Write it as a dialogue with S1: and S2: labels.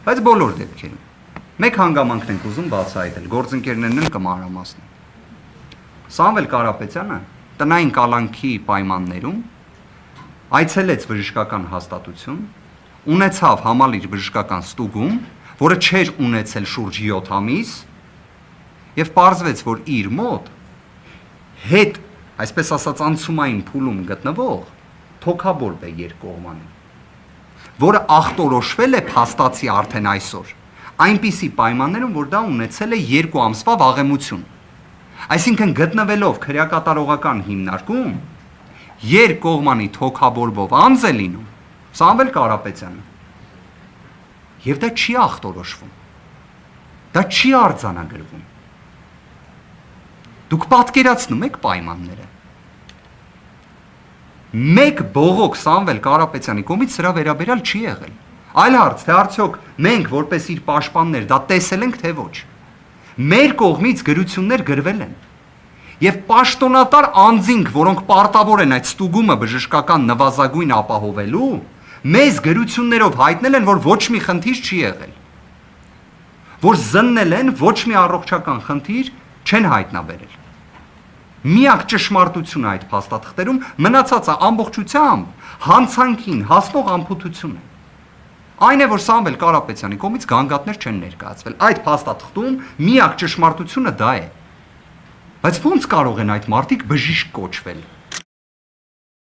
S1: Բայց բոլոր դեպքերում մեկ հանգամանքն ենք ուզում բացահայտել, գործընկերներն են կմանրամասնեն։ Սամվել Կարապետյանը տնային կալանքի պայմաններում այցելեց բժշկական հաստատություն, ունեցավ համալիր բժշկական ստուգում, որը չէր ունեցել շուրջ 7 ամիս, եւ պարզվեց, որ իր մոտ հետ, այսպես ասած, անցումային փուլում գտնվող թոքաբորբ է երկկողմանի, որը ախտորոշվել է փաստացի արդեն այսօր, այնպիսի պայմաններում, որ դա ունեցել է 2 ամսվա վաղեմություն։ Այսինքն գտնվելով քրեակատարողական հիմնարկում, երկկողմանի թոքաբորբով անձ է լինում Սամվել Կարապետյանը։ Եվ դա չի ախտորոշվում, դա չի արձանագրվում։ Դուք պատկերացնում եք պայմանները։ Մեկ բողոք Սամվել Կարապետյանի կողմից սրա վերաբերյալ չի եղել։ Այլ հարց, թե արդյոք մենք որպես իր պաշտպաններ դա տեսել ենք, թե ոչ։ Մեր կողմից գրություններ գրվել են։ Եվ պաշտոնատար անձինք, որոնք պարտավոր են այդ ստուգումը բժշկական նվազագույն ապահովելու, մեզ գրություններով հայտնել են, որ ոչ մի խնդիր չի եղել, որ զննել են, ոչ մի առողջական խնդիր չեն հայտնաբերել։ Միակ ճշմարտությունը այդ փաստաթղթերում մնացածը ամբողջությամբ հանցանքին հասնող անփութություն է։ Այն է, որ Սամվել Կարապետյանի կողմից գանգատներ չեն ներկայացվել։ Այդ փաստաթղթում միակ ճշմարտությունը դա է։ Բայց ո՞նց կարող են այդ մարդիկ բժիշկ կոչվել։